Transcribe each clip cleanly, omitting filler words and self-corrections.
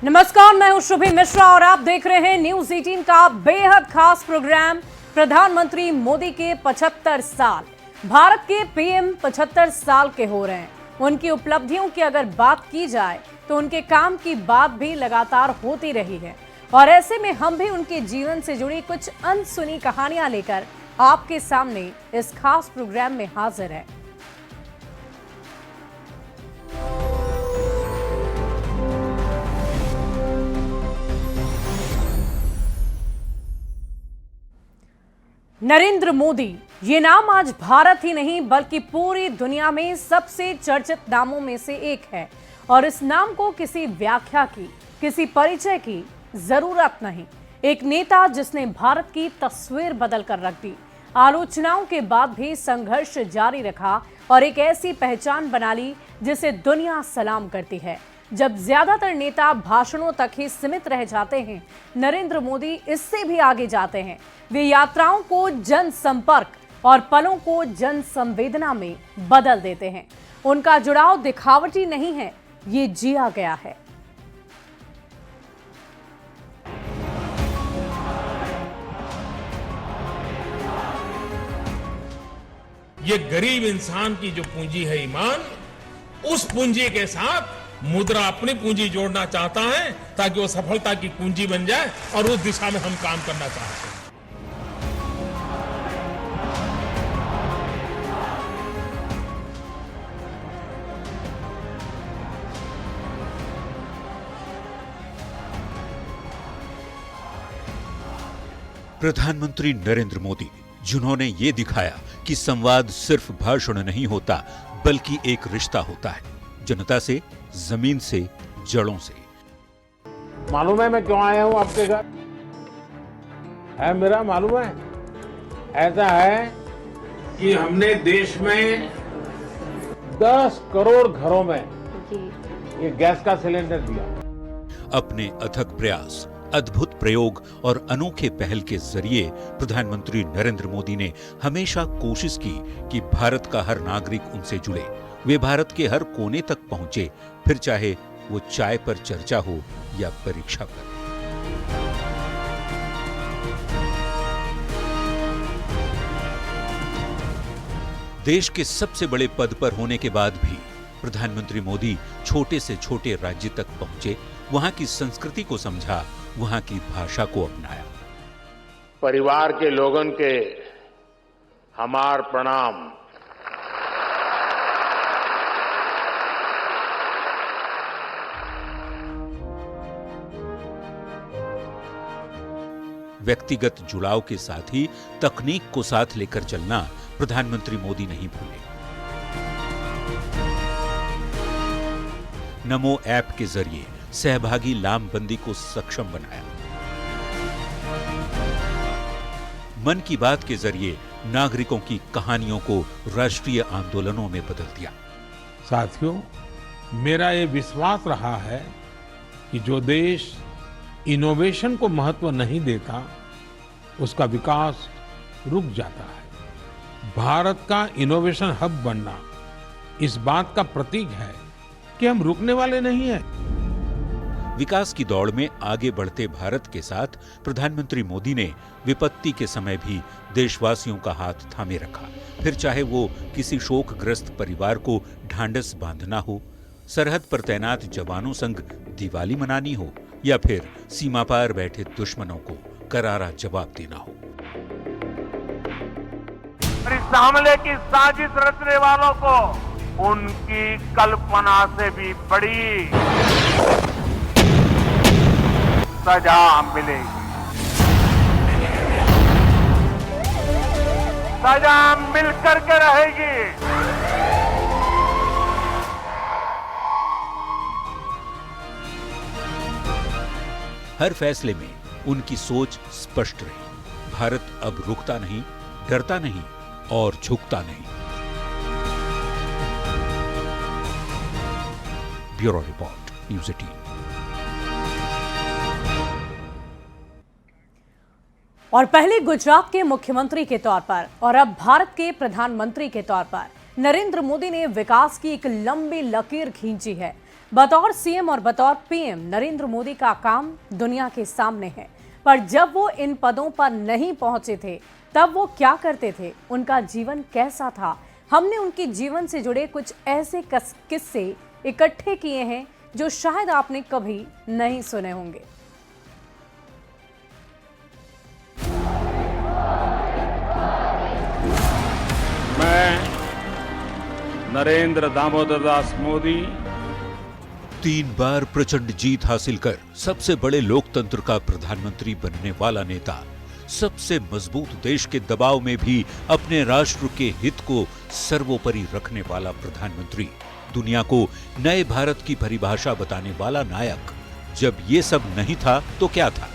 नमस्कार, मैं हूं शुभी मिश्रा और आप देख रहे हैं न्यूज 18 का बेहद खास प्रोग्राम। प्रधानमंत्री मोदी के 75 साल, भारत के पीएम 75 साल के हो रहे हैं। उनकी उपलब्धियों की अगर बात की जाए तो उनके काम की बात भी लगातार होती रही है और ऐसे में हम भी उनके जीवन से जुड़ी कुछ अनसुनी कहानियां लेकर आपके सामने इस खास प्रोग्राम में हाजिर है। नरेंद्र मोदी, ये नाम आज भारत ही नहीं बल्कि पूरी दुनिया में सबसे चर्चित नामों में से एक है और इस नाम को किसी व्याख्या की, किसी परिचय की जरूरत नहीं। एक नेता जिसने भारत की तस्वीर बदल कर रख दी, आलोचनाओं के बाद भी संघर्ष जारी रखा और एक ऐसी पहचान बना ली जिसे दुनिया सलाम करती है। जब ज्यादातर नेता भाषणों तक ही सीमित रह जाते हैं, नरेंद्र मोदी इससे भी आगे जाते हैं। वे यात्राओं को जन संपर्क और पलों को जन संवेदना में बदल देते हैं। उनका जुड़ाव दिखावटी नहीं है, ये जिया गया है। ये गरीब इंसान की जो पूंजी है ईमान, उस पूंजी के साथ मुद्रा अपनी पूंजी जोड़ना चाहता है ताकि वो सफलता की पूंजी बन जाए और उस दिशा में हम काम करना चाहते हैं। प्रधानमंत्री नरेंद्र मोदी, जिन्होंने ये दिखाया कि संवाद सिर्फ भाषण नहीं होता बल्कि एक रिश्ता होता है, जनता से, जमीन से, जड़ों से। मालूम है मैं क्यों आया हूं आपके घर? है मेरा मालूम है? ऐसा है कि हमने देश में 10 करोड़ घरों में ये गैस का सिलेंडर दिया। अपने अथक प्रयास, अद्भुत प्रयोग और अनोखे पहल के जरिए प्रधानमंत्री नरेंद्र मोदी ने हमेशा कोशिश की कि भारत का हर नागरिक उनसे जुड़े, वे भारत के हर कोने तक पहुंचे, फिर चाहे वो चाय पर चर्चा हो या परीक्षा पर। देश के सबसे बड़े पद पर होने के बाद भी प्रधानमंत्री मोदी छोटे से छोटे राज्य तक पहुंचे, वहां की संस्कृति को समझा, वहां की भाषा को अपनाया। परिवार के लोगन के हमार प्रणाम। व्यक्तिगत जुड़ाव के साथ ही तकनीक को साथ लेकर चलना प्रधानमंत्री मोदी नहीं भूले। नमो ऐप के जरिए सहभागी लामबंदी को सक्षम बनाया। मन की बात के जरिए नागरिकों की कहानियों को राष्ट्रीय आंदोलनों में बदल दिया। साथियों, मेरा ये विश्वास रहा है कि जो देश इनोवेशन को महत्व नहीं देता, उसका विकास रुक जाता है। भारत का इनोवेशन हब बनना इस बात का प्रतीक है कि हम रुकने वाले नहीं हैं। विकास की दौड़ में आगे बढ़ते भारत के साथ प्रधानमंत्री मोदी ने विपत्ति के समय भी देशवासियों का हाथ थामे रखा, फिर चाहे वो किसी शोकग्रस्त परिवार को ढांढस बांधना हो, सरहद पर तैनात जवानों संग दिवाली मनानी हो या फिर सीमा पार बैठे दुश्मनों को करारा जवाब देना हो। इस हमले की साजिश रचने वालों को उनकी कल्पना से भी बड़ी सजा मिलेगी। सजा मिल करके रहेगी। हर फैसले में उनकी सोच स्पष्ट रही। भारत अब रुकता नहीं, डरता नहीं और झुकता नहीं। Bureau report, news 18। और पहले गुजरात के मुख्यमंत्री के तौर पर और अब भारत के प्रधानमंत्री के तौर पर नरेंद्र मोदी ने विकास की एक लंबी लकीर खींची है। बतौर सीएम और बतौर पीएम नरेंद्र मोदी का काम दुनिया के सामने है, पर जब वो इन पदों पर नहीं पहुंचे थे तब वो क्या करते थे, उनका जीवन कैसा था। हमने उनके जीवन से जुड़े कुछ ऐसे किस्से इकट्ठे किए हैं जो शायद आपने कभी नहीं सुने होंगे। मैं नरेंद्र दामोदर दास मोदी 3 बार प्रचंड जीत हासिल कर सबसे बड़े लोकतंत्र का प्रधानमंत्री बनने वाला नेता, सबसे मजबूत देश के दबाव में भी अपने राष्ट्र के हित को सर्वोपरि रखने वाला प्रधानमंत्री, दुनिया को नए भारत की परिभाषा बताने वाला नायक। जब ये सब नहीं था तो क्या था?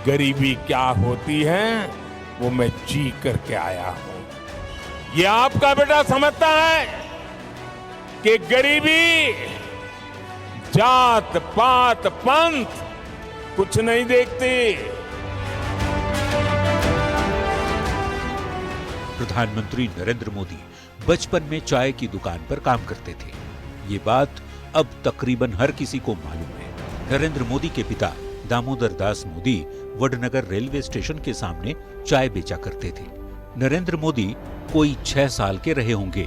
गरीबी क्या होती है वो मैं जी करके आया हूं। ये आपका बेटा समझता है कि गरीबी जात पात पंथ कुछ नहीं देखती। प्रधानमंत्री नरेंद्र मोदी बचपन में चाय की दुकान पर काम करते थे। ये बात अब तकरीबन हर किसी को मालूम है। नरेंद्र मोदी के पिता दामोदर दास मोदी वडनगर रेलवे स्टेशन के सामने चाय बेचा करते थे। नरेंद्र मोदी कोई 6 साल के रहे होंगे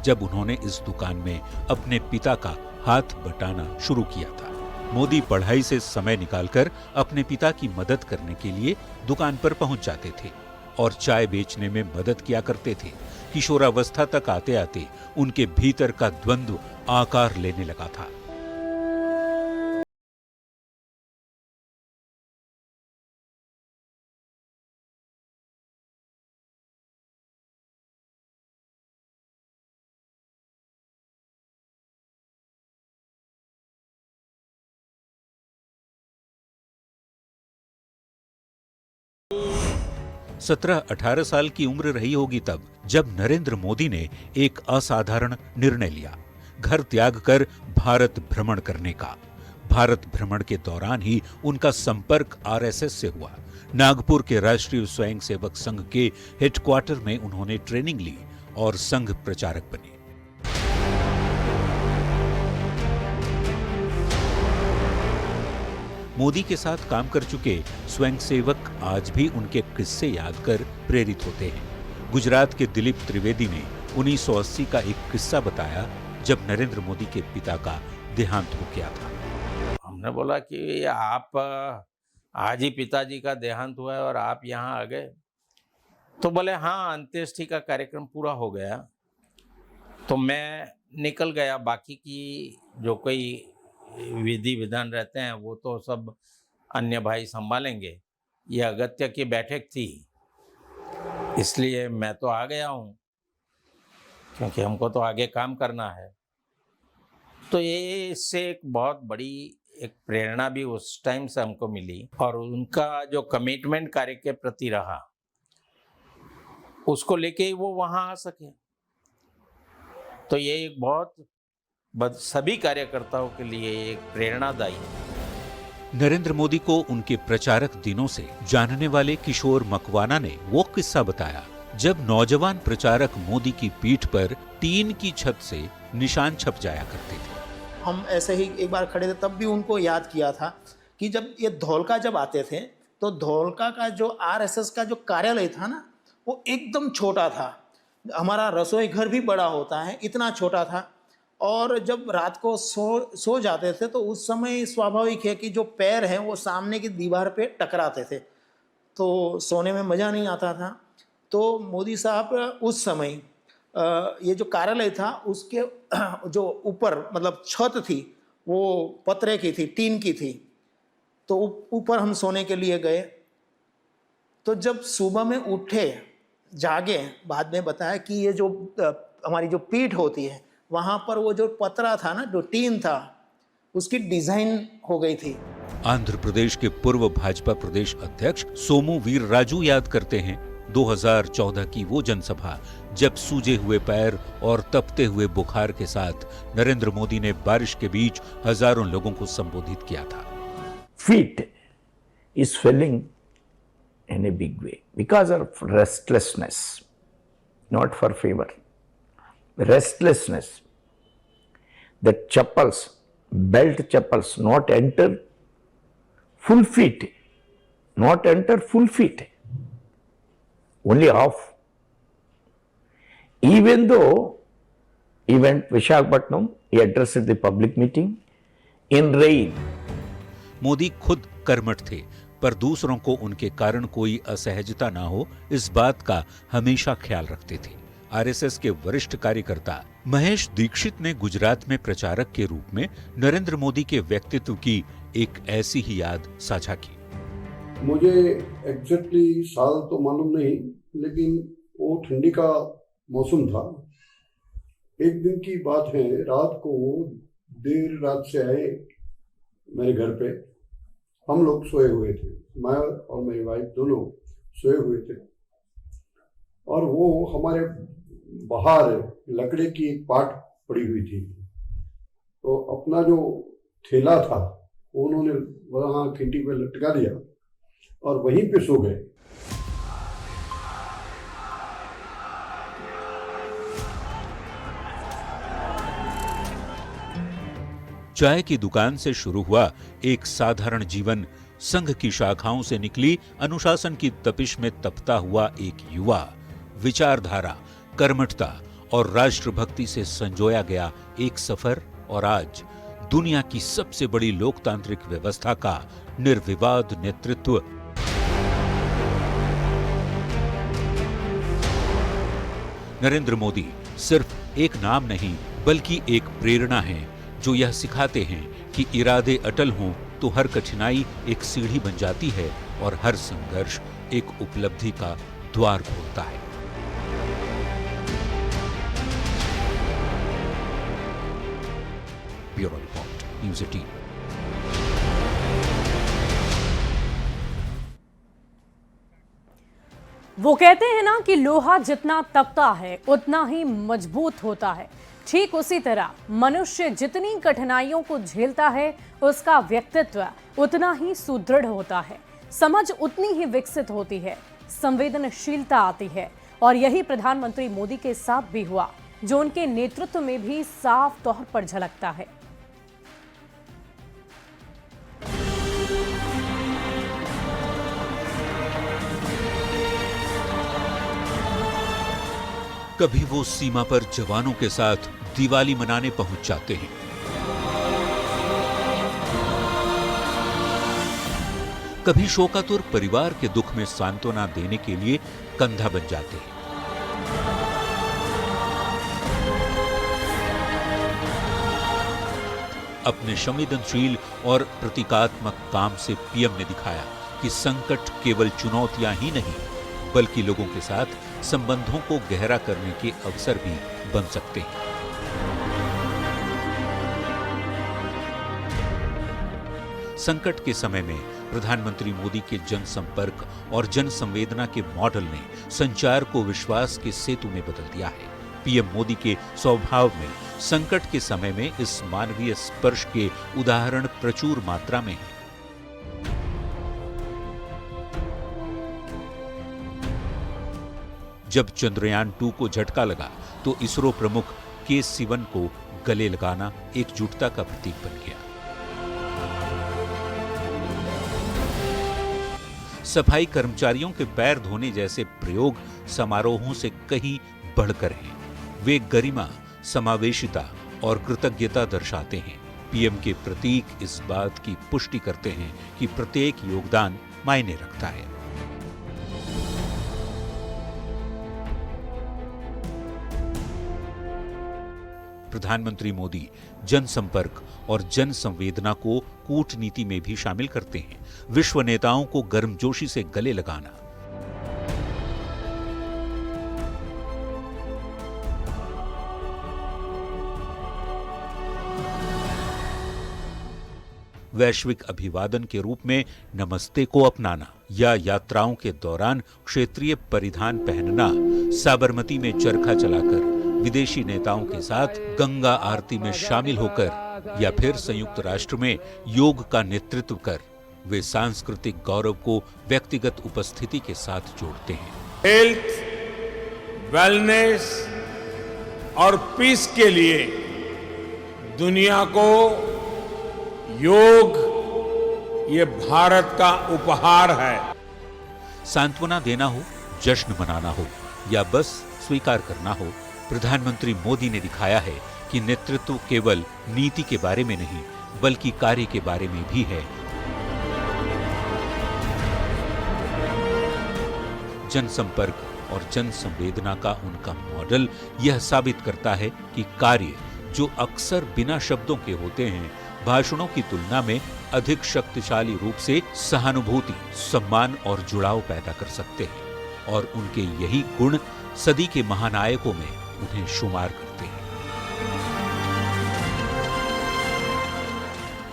जब उन्होंने इस दुकान में अपने पिता का हाथ बटाना शुरू किया था। मोदी पढ़ाई से समय निकालकर अपने पिता की मदद करने के लिए दुकान पर पहुंच जाते थे और चाय बेचने में मदद किया करते थे। किशोरावस्था तक आते आते उनके भीतर का द्वंद्व आकार लेने लगा था। सत्रह 18 साल की उम्र रही होगी तब जब नरेंद्र मोदी ने एक असाधारण निर्णय लिया, घर त्याग कर भारत भ्रमण करने का। भारत भ्रमण के दौरान ही उनका संपर्क आरएसएस से हुआ। नागपुर के राष्ट्रीय स्वयंसेवक संघ के हेडक्वार्टर में उन्होंने ट्रेनिंग ली और संघ प्रचारक बने। मोदी के साथ काम कर चुके स्वयंसेवक आज भी उनके किस्से याद कर प्रेरित होते हैं। गुजरात के दिलीप त्रिवेदी ने 1980 का एक किस्सा बताया जब नरेंद्र मोदी के पिता का देहांत हो गया था। हमने बोला कि आप आज ही पिताजी का देहांत हुआ है और आप यहाँ आ गए, तो बोले हाँ, अंत्येष्टि का कार्यक्रम पूरा हो गया तो मैं निकल गया। बाकी की जो कोई विधि विधान रहते हैं वो तो सब अन्य भाई संभालेंगे। ये अगत्य की बैठक थी इसलिए मैं तो आ गया हूँ क्योंकि हमको तो आगे काम करना है। तो ये इससे एक बहुत बड़ी एक प्रेरणा भी उस टाइम से हमको मिली और उनका जो कमिटमेंट कार्य के प्रति रहा उसको लेके ही वो वहाँ आ सके। तो ये एक बहुत सभी कार्यकर्ताओं के लिए एक प्रेरणादायी है। नरेंद्र मोदी को उनके प्रचारक दिनों से जानने वाले किशोर मकवाना ने वो किस्सा बताया जब नौजवान प्रचारक मोदी की पीठ पर टीन की छत से निशान छप जाया करते थे। हम ऐसे ही एक बार खड़े थे तब भी उनको याद किया था कि जब ये धौलका जब आते थे तो धौलका का जो आरएसएस का जो कार्यालय था ना वो एकदम छोटा था। हमारा रसोई घर भी बड़ा होता है, इतना छोटा था। और जब रात को सो जाते थे तो उस समय स्वाभाविक है कि जो पैर हैं वो सामने की दीवार पे टकराते थे तो सोने में मज़ा नहीं आता था। तो मोदी साहब उस समय ये जो कार्यालय था उसके जो ऊपर मतलब छत थी वो पतरे की थी, टीन की थी। तो ऊपर हम सोने के लिए गए तो जब सुबह में उठे जागे, बाद में बताया कि ये जो हमारी जो पीठ होती है वहां पर वो जो पतरा था ना, जो टीन था, उसकी डिजाइन हो गई थी। आंध्र प्रदेश के पूर्व भाजपा प्रदेश अध्यक्ष सोमू वीरराजू याद करते हैं 2014 की वो जनसभा जब सूजे हुए पैर और तपते हुए बुखार के साथ नरेंद्र मोदी ने बारिश के बीच हजारों लोगों को संबोधित किया था। Feet is swelling in a big way because of restlessness, not for fever. Restlessness. that chappals, belt chappals, not enter full feet, not enter full feet, only half. Even though he went Visakhapatnam, he addressed the public meeting in rain. Modi खुद कर्मठ थे, पर दूसरों को उनके कारण कोई असहजता ना हो, इस बात का हमेशा ख्याल रखते थे। आरएसएस के वरिष्ठ कार्यकर्ता महेश दीक्षित ने गुजरात में प्रचारक के रूप में नरेंद्र मोदी के व्यक्तित्व की एक ऐसी ही याद साझा की। मुझे एग्जैक्टली साल तो मालूम नहीं, लेकिन वो ठंडी का मौसम था। एक दिन की बात है, रात को देर रात से आए मेरे घर पे। हम लोग सोए हुए थे, मैं और मेरी वाइफ दोनों सोए हुए थे, और वो हमारे बाहर लकड़े की एक पाट पड़ी हुई थी। तो अपना जो थैला था उन्होंने वहाँ खिड़की पे लटका दिया और वहीं पे सो गए। चाय की दुकान से शुरू हुआ एक साधारण जीवन संघ की शाखाओं से निकली अनुशासन की तपिश में तपता हुआ एक युवा, विचारधारा, कर्मठता और राष्ट्रभक्ति से संजोया गया एक सफर, और आज दुनिया की सबसे बड़ी लोकतांत्रिक व्यवस्था का निर्विवाद नेतृत्व। नरेंद्र मोदी सिर्फ एक नाम नहीं बल्कि एक प्रेरणा है, जो यह सिखाते हैं कि इरादे अटल हों तो हर कठिनाई एक सीढ़ी बन जाती है और हर संघर्ष एक उपलब्धि का द्वार खोलता है। Bureau report, news 18। वो कहते हैं ना कि लोहा जितना तपता है उतना ही मजबूत होता है। ठीक उसी तरह मनुष्य जितनी कठिनाइयों को झेलता है उसका व्यक्तित्व उतना ही सुदृढ़ होता है, समझ उतनी ही विकसित होती है, संवेदनशीलता आती है। और यही प्रधानमंत्री मोदी के साथ भी हुआ, जो उनके नेतृत्व में भी साफ तौर पर झलकता है। कभी वो सीमा पर जवानों के साथ दिवाली मनाने पहुंच जाते हैं, कभी शोकातुर परिवार के दुख में सांत्वना देने के लिए कंधा बन जाते हैं। अपने संवेदनशील और प्रतीकात्मक काम से पीएम ने दिखाया कि संकट केवल चुनौतियां ही नहीं बल्कि लोगों के साथ संबंधों को गहरा करने के अवसर भी बन सकते हैं। संकट के समय में प्रधानमंत्री मोदी के जनसंपर्क और जन संवेदना के मॉडल ने संचार को विश्वास के सेतु में बदल दिया है। पीएम मोदी के स्वभाव में संकट के समय में इस मानवीय स्पर्श के उदाहरण प्रचुर मात्रा में हैं। जब चंद्रयान 2 को झटका लगा तो इसरो प्रमुख के सिवन को गले लगाना एकजुटता का प्रतीक बन गया। सफाई कर्मचारियों के पैर धोने जैसे प्रयोग समारोहों से कहीं बढ़कर हैं। वे गरिमा, समावेशिता और कृतज्ञता दर्शाते हैं। पीएम के प्रतीक इस बात की पुष्टि करते हैं कि प्रत्येक योगदान मायने रखता है। प्रधानमंत्री मोदी जनसंपर्क और जन संवेदना को कूटनीति में भी शामिल करते हैं। विश्व नेताओं को गर्मजोशी से गले लगाना, वैश्विक अभिवादन के रूप में नमस्ते को अपनाना या यात्राओं के दौरान क्षेत्रीय परिधान पहनना, साबरमती में चरखा चलाकर विदेशी नेताओं के साथ गंगा आरती में शामिल होकर या फिर संयुक्त राष्ट्र में योग का नेतृत्व कर वे सांस्कृतिक गौरव को व्यक्तिगत उपस्थिति के साथ जोड़ते हैं। हेल्थ, वेलनेस और पीस के लिए दुनिया को योग ये भारत का उपहार है। सांत्वना देना हो, जश्न मनाना हो या बस स्वीकार करना हो, प्रधानमंत्री मोदी ने दिखाया है कि नेतृत्व केवल नीति के बारे में नहीं बल्कि कार्य के बारे में भी है। जनसंपर्क और जन संवेदना का उनका मॉडल यह साबित करता है कि कार्य जो अक्सर बिना शब्दों के होते हैं, भाषणों की तुलना में अधिक शक्तिशाली रूप से सहानुभूति, सम्मान और जुड़ाव पैदा कर सकते हैं और उनके यही गुण सदी के महानायकों में उन्हें शुमार करते हैं।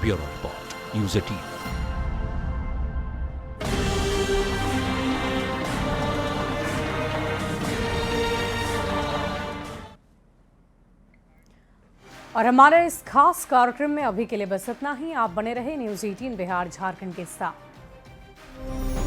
Bureau report, news 18। और हमारे इस खास कार्यक्रम में अभी के लिए बस इतना ही। आप बने रहे न्यूज़ 18 बिहार झारखंड के साथ।